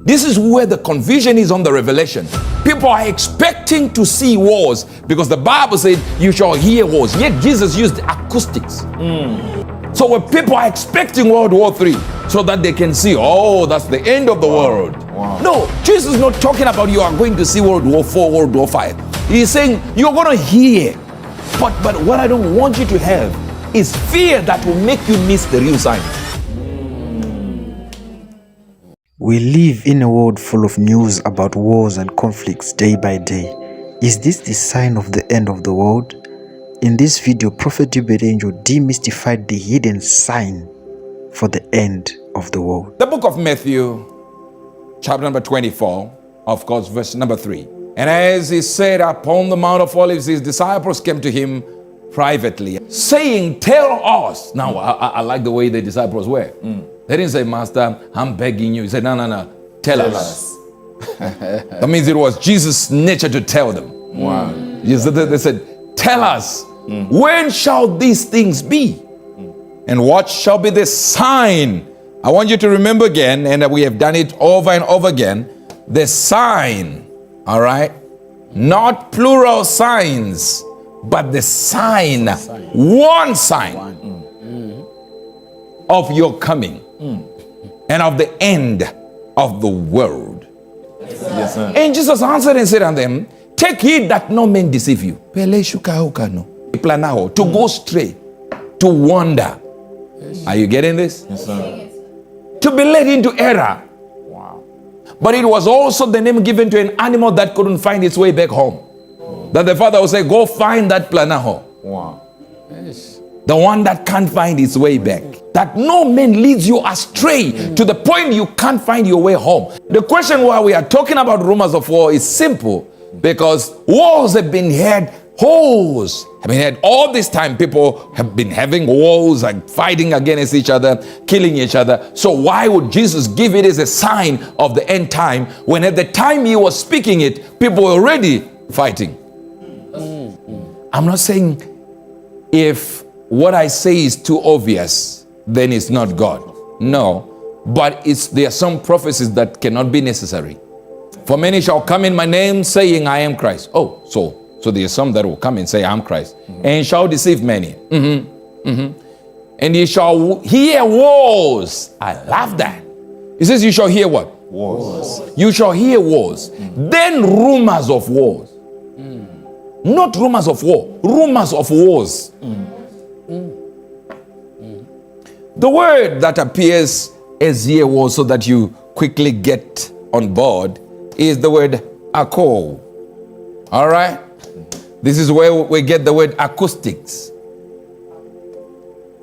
This is where the confusion is on the revelation. People are expecting to see wars because the Bible said you shall hear wars. Yet Jesus used acoustics. So when people are expecting World War III so that they can see, oh, that's the end of the world. No, Jesus is not talking about you are going to see World War IV, World War V. He's saying you're going to hear. But what I don't want you to have is fear that will make you miss the real sign. We live in a world full of news about wars and conflicts day by day. Is this the sign of the end of the world? In this video, Prophet Uebert Angel demystified the hidden sign for the end of the world. The book of Matthew, chapter number 24, of course, verse number 3. And as he said upon the Mount of Olives, his disciples came to him privately, saying, tell us. Now, I like the way the disciples were. They didn't say, Master, I'm begging you. He said, no, tell us. That means it was Jesus' nature to tell them. Wow. They said, tell us, when shall these things be? And what shall be the sign? I want you to remember again, and we have done it over and over again, the sign, all right? Not plural signs, but the sign, one sign of your coming and of the end of the world. Yes, sir. And Jesus answered and said unto them, take heed that no man deceive you. To go astray, to wander. Are you getting this? Yes, sir. To be led into error. Wow. But it was also the name given to an animal that couldn't find its way back home. That the father would say, go find that planaho. Wow. Yes. The one that can't find its way back. That no man leads you astray to the point you can't find your way home. The question why we are talking about rumors of war is simple, because wars have been had, wars have been had all this time. People have been having wars and fighting against each other, killing each other. So why would Jesus give it as a sign of the end time when at the time he was speaking it, people were already fighting? I'm not saying if what I say is too obvious, then it's not God. No, but there are some prophecies that cannot be necessary. For many shall come in my name saying I am Christ. Oh, so there are some that will come and say I am Christ and shall deceive many. And ye shall hear wars. I love that. It says you shall hear what? Wars. You shall hear wars. Then rumors of wars. Not rumors of war, rumors of wars. The word that appears as here was, so that you quickly get on board, is the word acou. All right? This is where we get the word acoustics.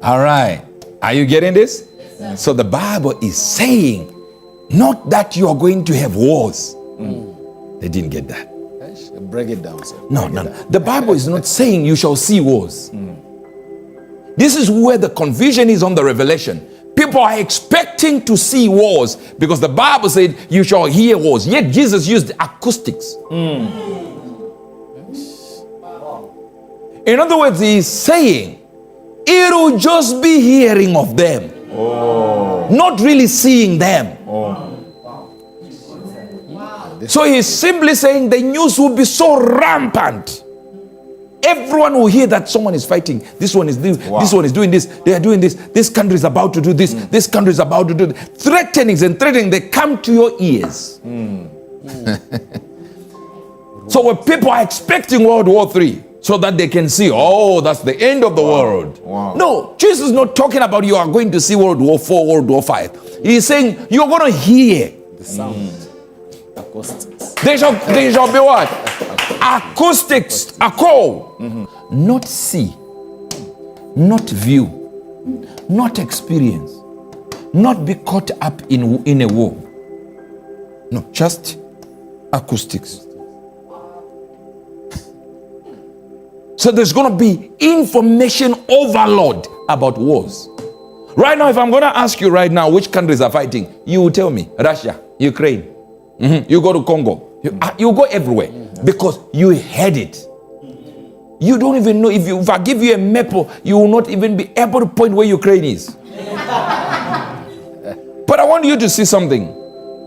All right. Are you getting this? Yes, so the Bible is saying, not that you are going to have wars. They didn't get that. Break it down, sir. No. The Bible is not saying you shall see wars. This is where the confusion is on the revelation. People are expecting to see wars because the Bible said you shall hear wars. Yet Jesus used acoustics. In other words, he's saying it'll just be hearing of them, not really seeing them. So he's simply saying the news will be so rampant. Everyone will hear that someone is fighting. This one is doing this one is doing this. They are doing this. This country is about to do this. This country is about to do this. Threatenings, they come to your ears. So when people are expecting World War III so that they can see, oh, that's the end of the world. No, Jesus is not talking about you are going to see World War IV, World War V. He's saying you're going to hear the sound. Acoustics. They shall be what? Acoustics, acou. Not see, not view, not experience, not be caught up in a war. No, just acoustics. So there's going to be information overload about wars. Right now, if I'm going to ask you right now which countries are fighting, you will tell me Russia, Ukraine. You go to Congo. You go everywhere because you had it. You don't even know. If I give you a map, you will not even be able to point where Ukraine is. But I want you to see something.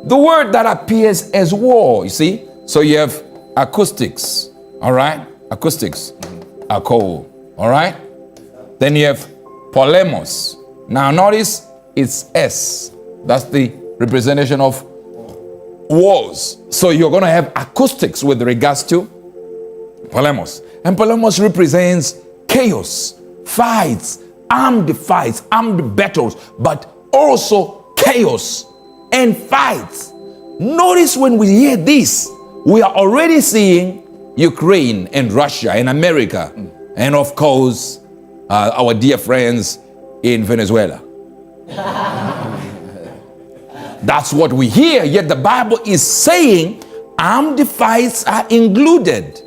the word that appears as war, you see? So you have acoustics, all right? Acoustics, Akou, all right? Then you have polemos. Now notice it's S. That's the representation of wars. So you're going to have acoustics with regards to polemos. And polemos represents chaos, fights, armed battles, but also chaos and fights. Notice when we hear this, we are already seeing Ukraine and Russia and America, and of course, our dear friends in Venezuela. That's what we hear, yet the Bible is saying armed fights are included,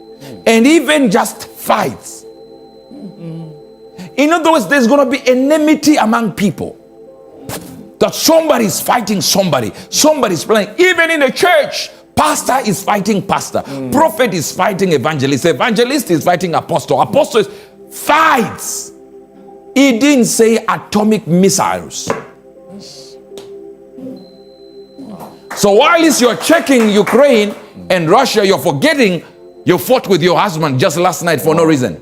and even just fights. In other words, there's going to be enmity among people. That somebody's fighting somebody. Somebody's playing. Even in the church, pastor is fighting pastor. Prophet is fighting evangelist. Evangelist is fighting apostle. Apostle is fights. He didn't say atomic missiles. So while you're checking Ukraine and Russia, you're forgetting you fought with your husband just last night for no reason.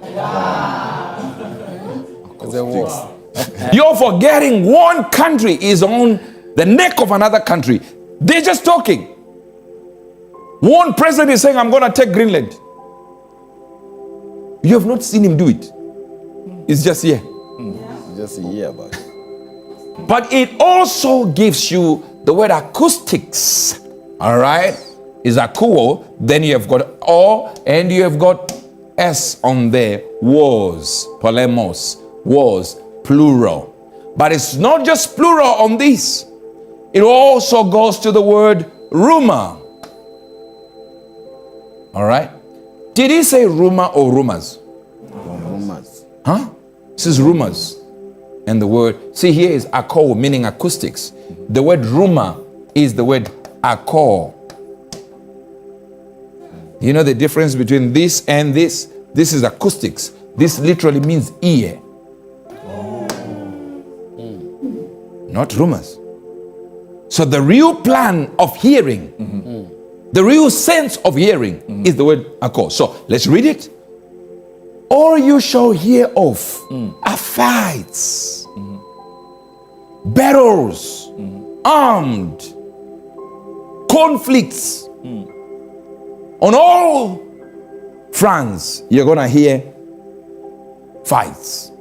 You're forgetting one country is on the neck of another country. They're just talking. One president is saying, I'm going to take Greenland. You have not seen him do it. It's just here. Just a year about it. But it also gives you the word acoustics. All right? Is akuo. Then you have got O and you have got S on there. Wars. Polemos. Wars. Plural. But it's not just plural on this. It also goes to the word rumor. All right? Did he say rumor or rumors? Rumors. Huh? This is rumors. And the word, see here is akko, meaning acoustics. The word rumor is the word akko. You know the difference between this and this? This is acoustics. This literally means ear. Not rumors. So the real plan of hearing, the real sense of hearing is the word akko. So let's read it. All you shall hear of are fights, battles, armed, conflicts. On all fronts, you're going to hear fights.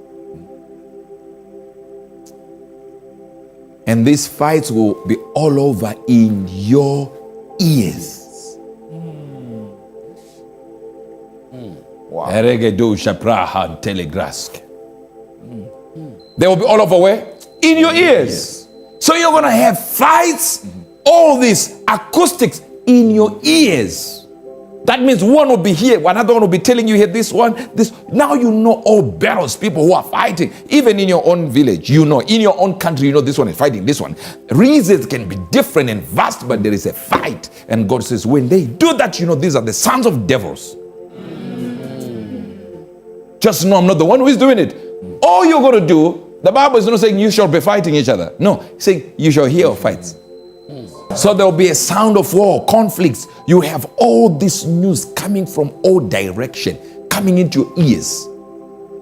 And these fights will be all over in your ears. Wow. They will be all over where? In your ears. So you're going to have fights, all these acoustics in your ears. That means one will be here, another one will be telling you here, this one, this. Now you know all battles, people who are fighting. Even in your own village, you know. In your own country, you know this one is fighting this one. Reasons can be different and vast, but there is a fight. And God says, when they do that, you know, these are the sons of devils. Just know I'm not the one who is doing it. All you're going to do, the Bible is not saying you shall be fighting each other. No, it's saying you shall hear of fights. So there will be a sound of war, conflicts. You have all this news coming from all direction, coming into your ears,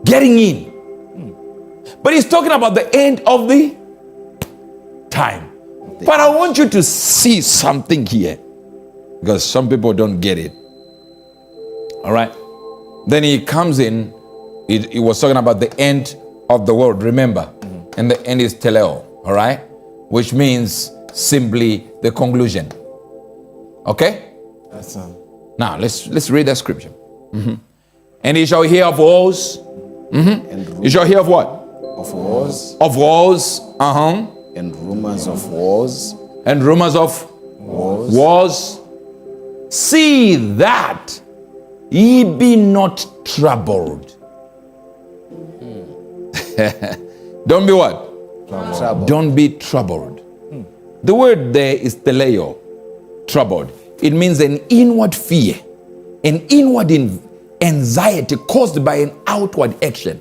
getting in. But he's talking about the end of the time. But I want you to see something here, because some people don't get it. All right. Then he comes in. He was talking about the end of the world, remember? And the end is teleo, all right? Which means simply the conclusion. Okay? That's Now, let's read that scripture. And he shall hear of wars. and You shall hear of what? of wars Of wars. and rumors of wars. And rumors of wars. See that ye be not troubled. Don't be what? Trouble. Don't be troubled. The word there is teleo, troubled. It means an inward fear, an inward anxiety caused by an outward action.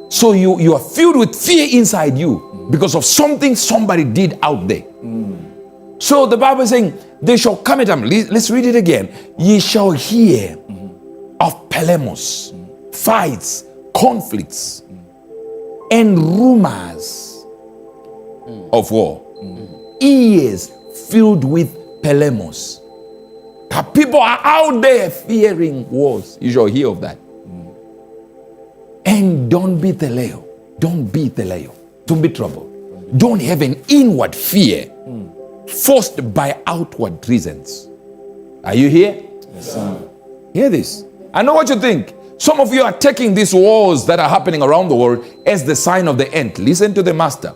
So you are filled with fear inside you. because of something somebody did out there. So the Bible is saying, they shall come at them. Let's read it again. Ye shall hear of polemos, fights, conflicts, and rumors of war. Ears filled with polemos. People are out there fearing wars. You shall hear of that. And don't be teleo. Don't be teleo. Don't be troubled. Don't have an inward fear forced by outward reasons. Are you here? Yes, sir. Hear this. I know what you think. Some of you are taking these wars that are happening around the world as the sign of the end. Listen to the master.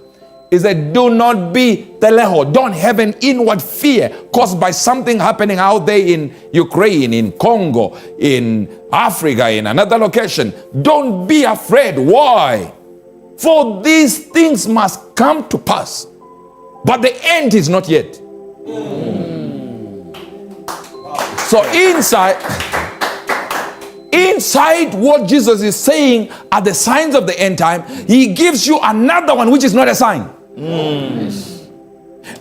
He said, do not be teleho. Don't have an inward fear caused by something happening out there in Ukraine, in Congo, in Africa, in another location. Don't be afraid. Why? For these things must come to pass, but the end is not yet. So inside what Jesus is saying are the signs of the end time. He gives you another one which is not a sign.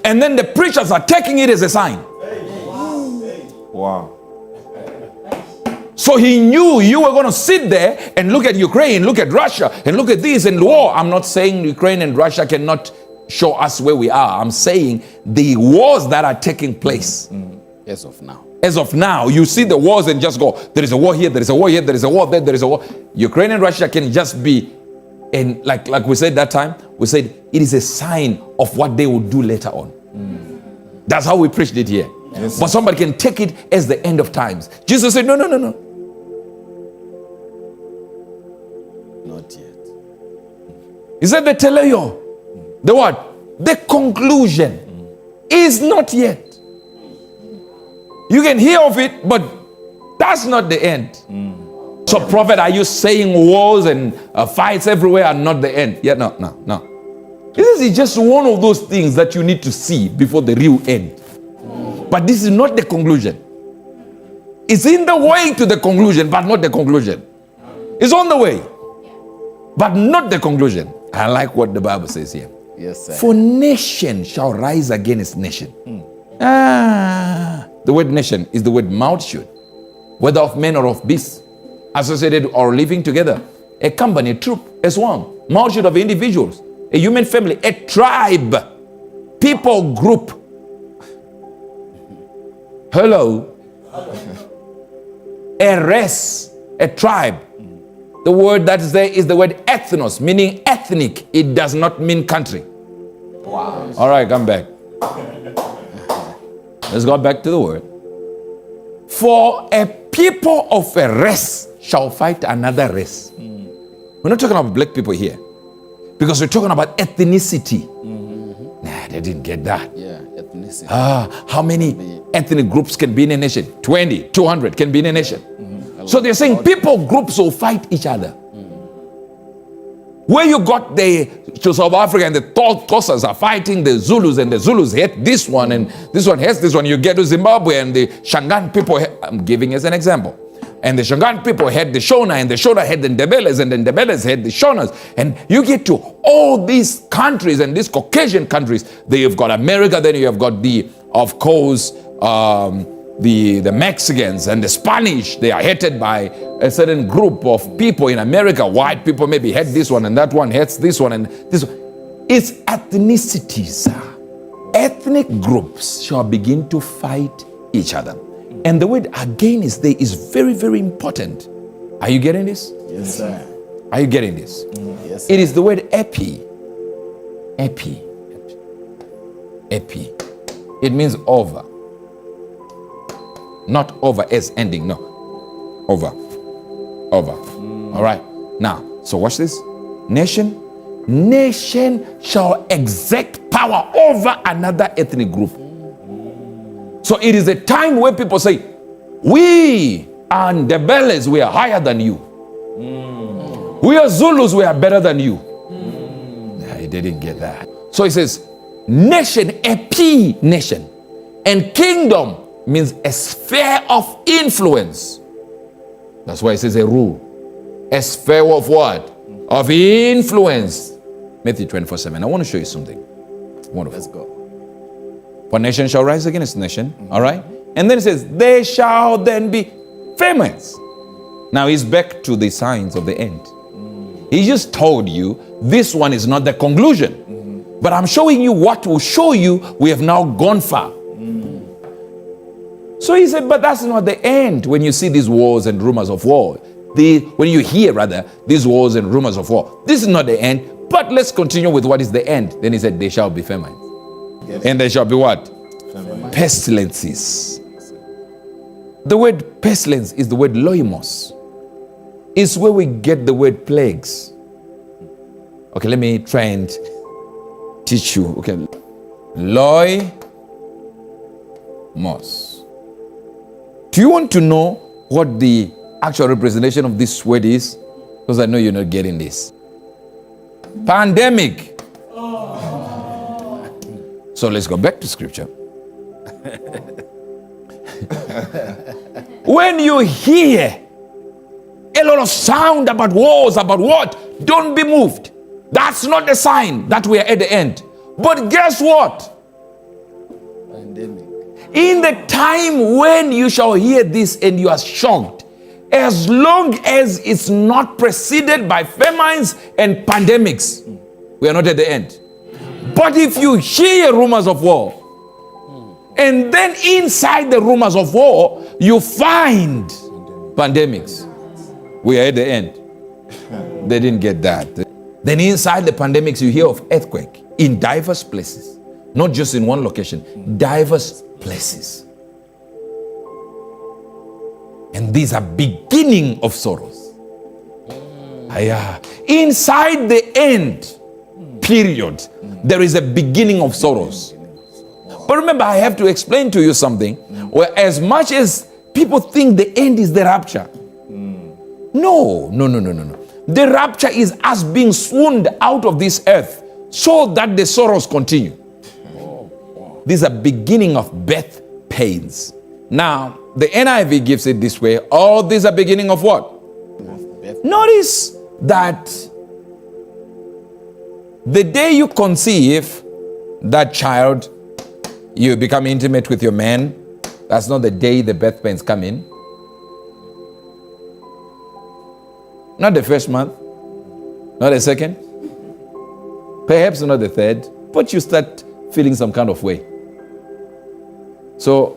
And then the preachers are taking it as a sign. Wow. So he knew you were going to sit there and look at Ukraine, look at Russia, and look at this and war. I'm not saying Ukraine and Russia cannot show us where we are. I'm saying the wars that are taking place. As of now. As of now, you see the wars and just go, there is a war here, there is a war here, there is a war there, there is a war. Ukraine and Russia can just be, and like we said that time, we said it is a sign of what they will do later on. That's how we preached it here. Yes, but somebody can take it as the end of times. Jesus said, no. Not yet. He said the teleo, the what? The conclusion is not yet. You can hear of it, but that's not the end. So, prophet, are you saying wars and fights everywhere are not the end? Yeah, no. This is just one of those things that you need to see before the real end. But this is not the conclusion. It's in the way to the conclusion, but not the conclusion. It's on the way, but not the conclusion. I like what the Bible says here. Yes, sir. For nation shall rise against nation. The word nation is the word multitude, whether of men or of beasts, associated or living together. A company, a troop, a swarm, multitude of individuals, a human family, a tribe, people group. Hello. A race, a tribe. The word that is there is the word ethnos, meaning ethnic. It does not mean country. Wow. All right, come back. Let's go back to the word. For a people of a race shall fight another race. We're not talking about black people here, because we're talking about ethnicity. Nah, they didn't get that. Yeah, ethnicity. How many ethnic groups can be in a nation? 20, 200 can be in a nation. So they're saying people groups will fight each other. Where you got to South Africa and the Xhosas are fighting the Zulus, and the Zulus hate this one and this one hates this one. You get to Zimbabwe and the Shangaan people, I'm giving as an example. And the Shangaan people had the Shona, and the Shona had the Ndebeles, and the Ndebeles had the Shonas. And you get to all these countries and these Caucasian countries. Then you've got America, then you have got the Mexicans and the Spanish. They are hated by a certain group of people in America. White people maybe hate this one, and that one hates this one, and this one. It's ethnicities. Ethnic groups shall begin to fight each other. And the word again is there is very, very important. Are you getting this? Yes, sir. Are you getting this? Yes, sir. It is the word epi. Epi. It means over. Not over as ending, no. Over. All right. Now, so watch this. Nation shall exert power over another ethnic group. So it is a time where people say, we are Ndebeles, we are higher than you. We are Zulus, we are better than you. I didn't get that. So it says, nation, epi nation. And kingdom means a sphere of influence. That's why it says a rule. A sphere of what? Of influence. Matthew 24:7. I want to show you something. Wonderful. Let's go. For nation shall rise against nation. All right. And then it says, there shall then be famines. Now he's back to the signs of the end. He just told you this one is not the conclusion. But I'm showing you what will show you we have now gone far. So he said, but that's not the end when you see these wars and rumors of war. When you hear, rather, these wars and rumors of war. This is not the end, but let's continue with what is the end. Then he said, there shall be famines. Yes. And there shall be what? Famine. Pestilences. The word pestilence is the word loimos. It's where we get the word plagues. Okay, let me try and teach you. Okay, loimos. Do you want to know what the actual representation of this word is? Because I know you're not getting this. Pandemic. So let's go back to scripture. When you hear a lot of sound about wars, about what? Don't be moved. That's not the sign that we are at the end. But guess what? Pandemic. In the time when you shall hear this and you are shocked, as long as it's not preceded by famines and pandemics, we are not at the end. But if you hear rumors of war, and then inside the rumors of war, you find pandemics, we are at the end. They didn't get that. Then inside the pandemics, you hear of earthquake in diverse places, not just in one location, diverse places. And these are beginning of sorrows. Inside the end period, there is a beginning of sorrows. But remember, I have to explain to you something. Where as much as people think the end is the rapture, no. The rapture is us being swooned out of this earth so that the sorrows continue. These are beginning of birth pains. Now, the NIV gives it this way. All these are beginning of what? Notice that the day you conceive that child, you become intimate with your man. That's not the day the birth pains come in. Not the first month, not the second, perhaps not the third, but you start feeling some kind of way. So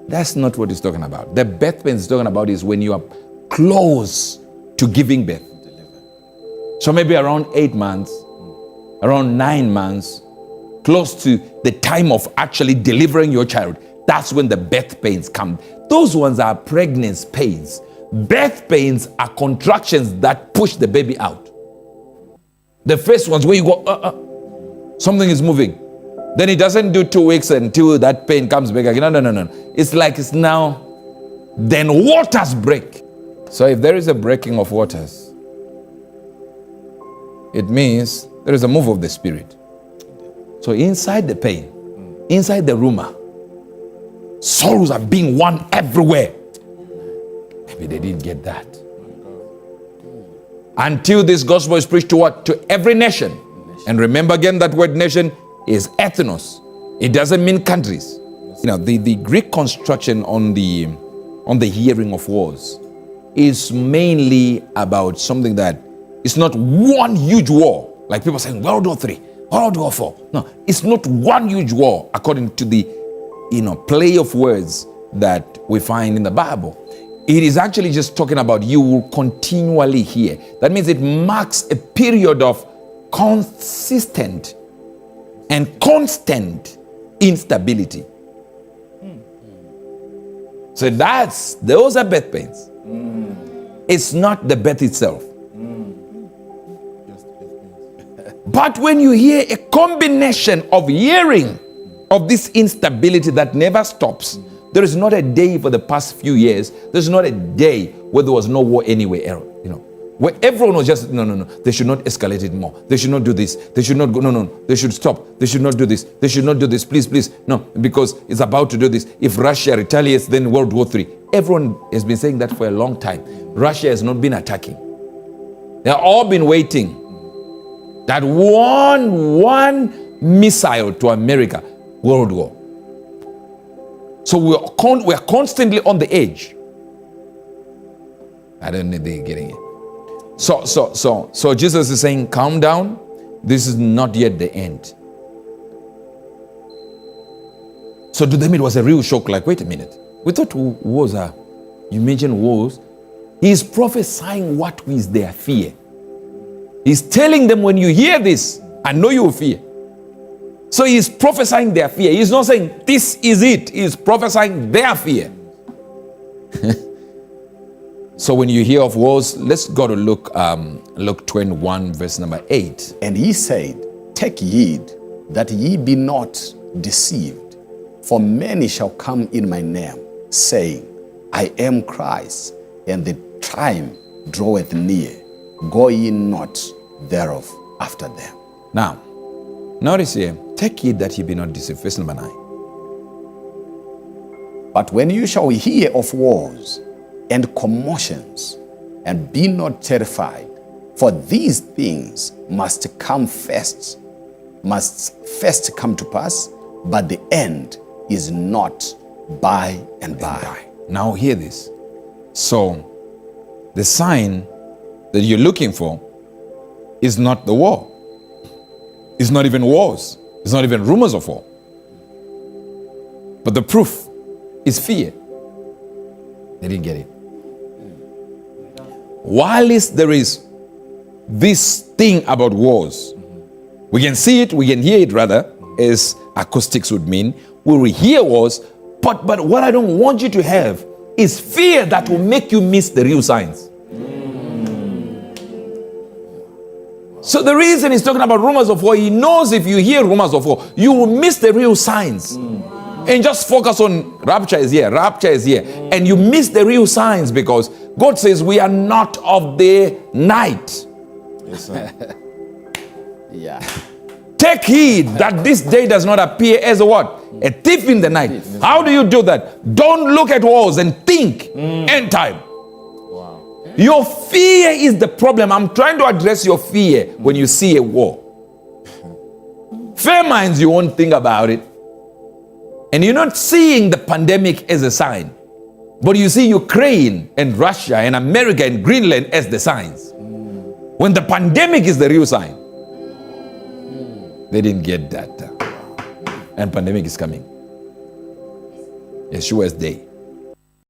that's not what he's talking about. The birth pains he's talking about is when you are close to giving birth. So maybe around 8 months, around 9 months, close to the time of actually delivering your child, that's when the birth pains come. Those ones are pregnancy pains. Birth pains are contractions that push the baby out. The first ones where you go, something is moving. Then it doesn't do 2 weeks until that pain comes back again. No. It's like it's now, then waters break. So if there is a breaking of waters, it means there is a move of the spirit. So inside the pain, inside the rumor, sorrows are being won everywhere. Maybe they didn't get that. Until this gospel is preached to what? To every nation. And remember again, that word nation is ethnos. It doesn't mean countries. You know, the Greek construction on the hearing of wars is mainly about something that is not one huge war. Like people saying World War III, World War IV. No, it's not one huge war according to the play of words that we find in the Bible. It is actually just talking about you will continually hear. That means it marks a period of consistent and constant instability. So those are birth pains. It's not the birth itself. But when you hear a combination of hearing of this instability that never stops, there is not a day for the past few years, there's not a day where there was no war anywhere, where everyone was just, no, they should not escalate it more. They should not do this. They should not go, no, they should stop. They should not do this. They should not do this, please. No, because it's about to do this. If Russia retaliates, then World War III. Everyone has been saying that for a long time. Russia has not been attacking. They have all been waiting That one missile to America, world war. So we're constantly on the edge. I don't know if they're getting it. So Jesus is saying, calm down. This is not yet the end. So to them it was a real shock, like, wait a minute. We thought wars are, you mentioned wars. He's prophesying what is their fear. He's telling them, when you hear this, I know you will fear. So he's prophesying their fear. He's not saying this is it. He's prophesying their fear. So when you hear of wars, let's go to Luke 21, verse number 8. And he said, take heed that ye be not deceived, for many shall come in my name, saying, I am Christ, and the time draweth near. Go ye not thereof after them. Now, notice here, take heed that ye be not deceived. Verse number 9. But when you shall hear of wars and commotions, and be not terrified, for these things must first come to pass, but the end is not by and by. Now hear this. So the sign that you're looking for is not the war. It's not even wars. It's not even rumors of war. But the proof is fear. They didn't get it. Whilst there is this thing about wars, we can see it, we can hear it rather, as acoustics would mean. We will hear wars, but what I don't want you to have is fear that will make you miss the real signs. So the reason he's talking about rumors of war, he knows if you hear rumors of war, you will miss the real signs. And just focus on rapture is here, and you miss the real signs, because God says we are not of the night. Yes, sir. Yeah. Take heed that this day does not appear as a what? A thief in the night. How do you do that? Don't look at wars and think end time. Wow. Your fear is the problem. I'm trying to address your fear when you see a war. Fair minds, you won't think about it. And you're not seeing the pandemic as a sign, but you see Ukraine and Russia and America and Greenland as the signs. When the pandemic is the real sign. They didn't get that. And pandemic is coming. Yeshua's day.